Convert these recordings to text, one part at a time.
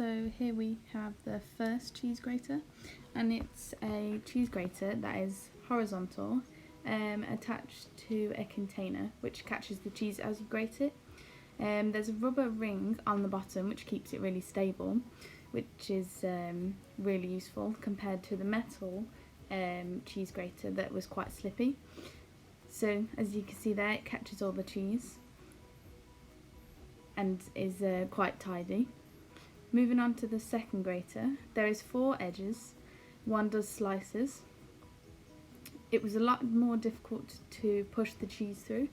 So here we have the first cheese grater, and it's a cheese grater that is horizontal, attached to a container which catches the cheese as you grate it. There's a rubber ring on the bottom which keeps it really stable, which is really useful compared to the metal cheese grater that was quite slippy. So as you can see there, it catches all the cheese and is quite tidy. Moving on to the second grater, there is 4 edges. One does slices. It was a lot more difficult to push the cheese through,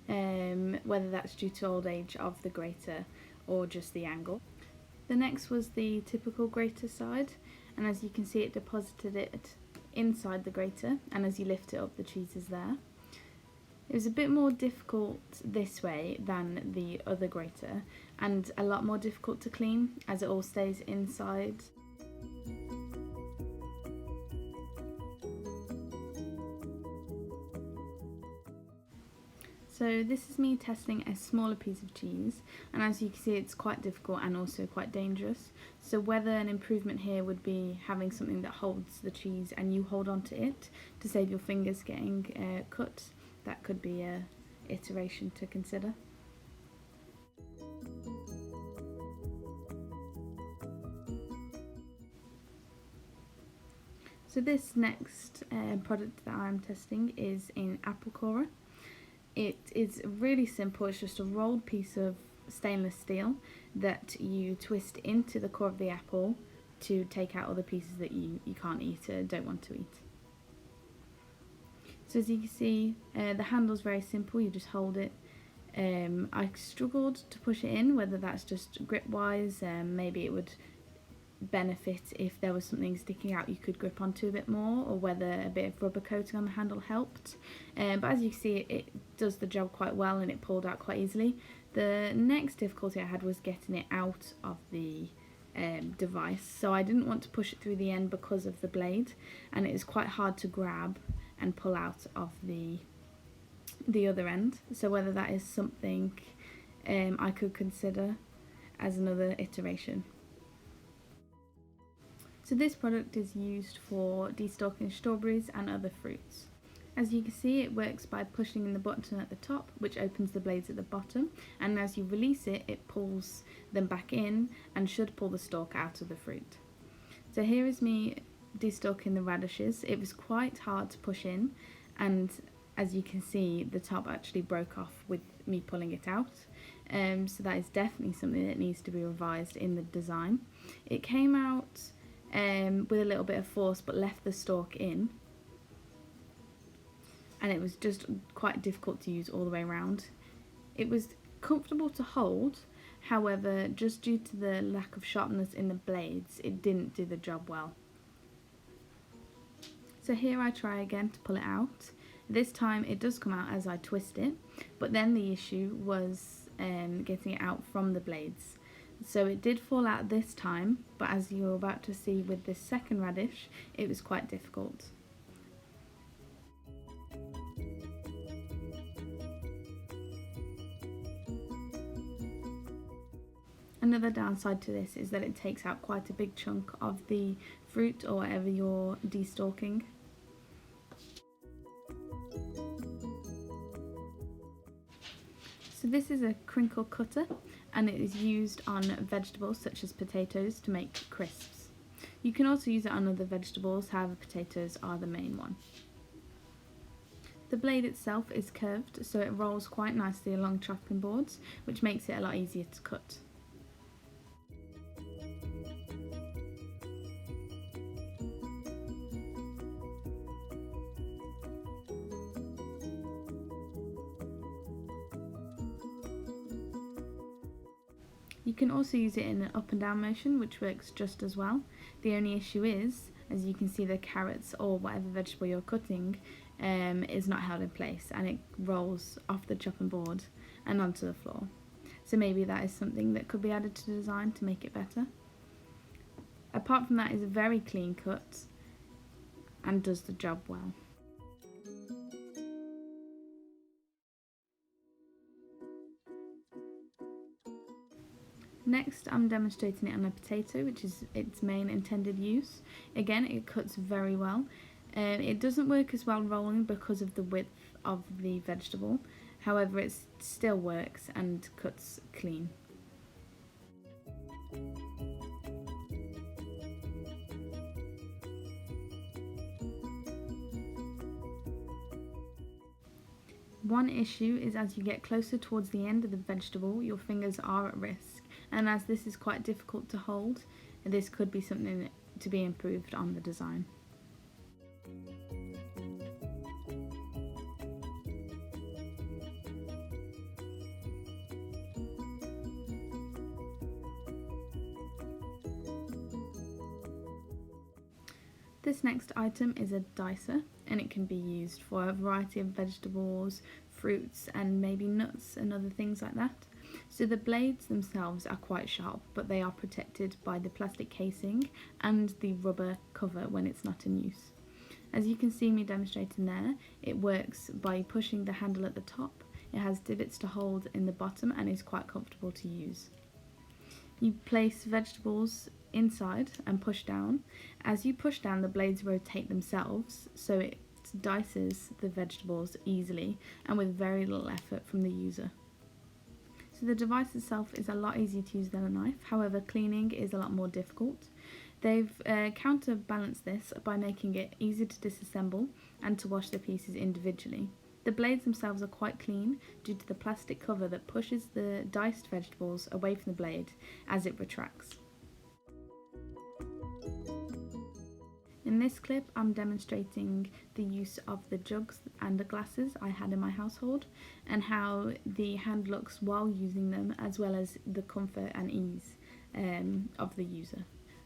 whether that's due to old age of the grater or just the angle. The next was the typical grater side, and as you can see, it deposited it inside the grater, and as you lift it up, the cheese is there. It was a bit more difficult this way than the other grater, and a lot more difficult to clean as it all stays inside. So this is me testing a smaller piece of cheese, and as you can see, it's quite difficult and also quite dangerous. So whether an improvement here would be having something that holds the cheese and you hold on to it to save your fingers getting cut, that could be an iteration to consider. So this next product that I'm testing is in apple corer. It is really simple. It's just a rolled piece of stainless steel that you twist into the core of the apple to take out all the pieces that you can't eat or don't want to eat. So as you can see, the handle's very simple, you just hold it. I struggled to push it in, whether that's just grip wise, maybe it would benefit if there was something sticking out you could grip onto a bit more, or whether a bit of rubber coating on the handle helped. But as you can see, it does the job quite well and it pulled out quite easily. The next difficulty I had was getting it out of the device, so I didn't want to push it through the end because of the blade, and it was quite hard to grab and pull out of the other end. So whether that is something I could consider as another iteration. So this product is used for destalking strawberries and other fruits. As you can see, it works by pushing in the button at the top, which opens the blades at the bottom, and as you release it, it pulls them back in and should pull the stalk out of the fruit. So here is me destalking the radishes. It was quite hard to push in, and as you can see, the top actually broke off with me pulling it out. So that is definitely something that needs to be revised in the design. It came out with a little bit of force but left the stalk in, and it was just quite difficult to use all the way around. It was comfortable to hold, however, just due to the lack of sharpness in the blades, it didn't do the job well. So here I try again to pull it out. This time it does come out as I twist it, but then the issue was getting it out from the blades. So it did fall out this time, but as you're about to see with this second radish, it was quite difficult. Another downside to this is that it takes out quite a big chunk of the fruit or whatever you're destalking. So this is a crinkle cutter, and it is used on vegetables such as potatoes to make crisps. You can also use it on other vegetables, however potatoes are the main one. The blade itself is curved, so it rolls quite nicely along chopping boards, which makes it a lot easier to cut. You can also use it in an up and down motion, which works just as well. The only issue is, as you can see, the carrots or whatever vegetable you're cutting is not held in place, and it rolls off the chopping board and onto the floor. So maybe that is something that could be added to the design to make it better. Apart from that, it's a very clean cut and does the job well. Next, I'm demonstrating it on a potato, which is its main intended use. Again, it cuts very well. It doesn't work as well rolling because of the width of the vegetable. However, it still works and cuts clean. One issue is as you get closer towards the end of the vegetable, your fingers are at risk, and as this is quite difficult to hold, this could be something to be improved on the design. This next item is a dicer, and it can be used for a variety of vegetables, fruits, and maybe nuts and other things like that. So the blades themselves are quite sharp, but they are protected by the plastic casing and the rubber cover when it's not in use. As you can see me demonstrating there, it works by pushing the handle at the top. It has divots to hold in the bottom and is quite comfortable to use. You place vegetables inside and push down. As you push down, the blades rotate themselves, so it dices the vegetables easily and with very little effort from the user. So the device itself is a lot easier to use than a knife, however cleaning is a lot more difficult. They've counterbalanced this by making it easy to disassemble and to wash the pieces individually. The blades themselves are quite clean due to the plastic cover that pushes the diced vegetables away from the blade as it retracts. In this clip, I'm demonstrating the use of the jugs and the glasses I had in my household and how the hand looks while using them, as well as the comfort and ease of the user.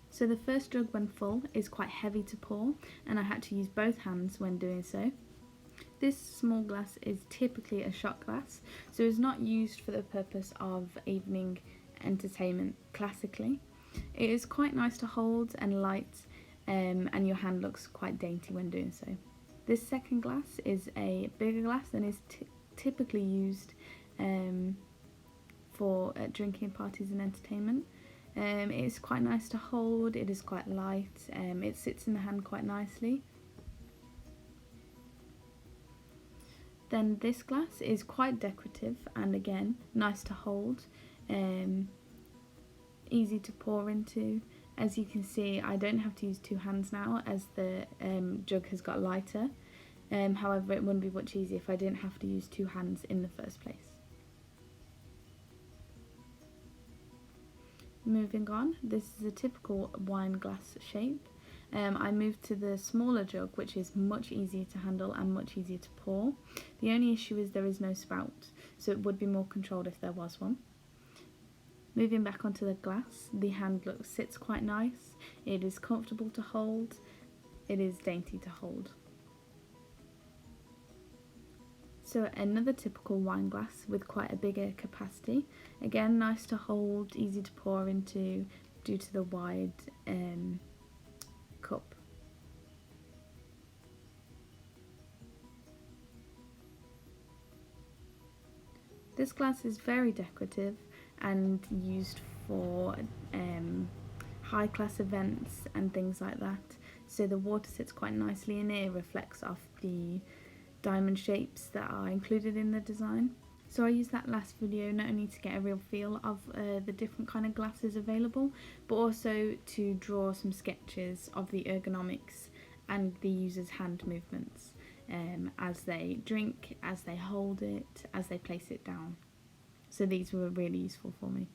So the first jug when full is quite heavy to pour, and I had to use both hands when doing so. This small glass is typically a shot glass, so it's not used for the purpose of evening entertainment classically. It is quite nice to hold and light, and your hand looks quite dainty when doing so. This second glass is a bigger glass and is typically used for drinking parties and entertainment. It is quite nice to hold, it is quite light, it sits in the hand quite nicely. Then this glass is quite decorative and again nice to hold, easy to pour into. As you can see, I don't have to use two hands now as the jug has got lighter. However, it wouldn't be much easier if I didn't have to use two hands in the first place. Moving on, this is a typical wine glass shape. I moved to the smaller jug, which is much easier to handle and much easier to pour. The only issue is there is no spout, so it would be more controlled if there was one. Moving back onto the glass, the hand sits quite nice, it is comfortable to hold, it is dainty to hold. So another typical wine glass with quite a bigger capacity. Again, nice to hold, easy to pour into due to the wide cup. This glass is very decorative and used for high class events and things like that. So the water sits quite nicely in it, it reflects off the diamond shapes that are included in the design. So I used that last video not only to get a real feel of the different kind of glasses available, but also to draw some sketches of the ergonomics and the user's hand movements as they drink, as they hold it, as they place it down. So these were really useful for me.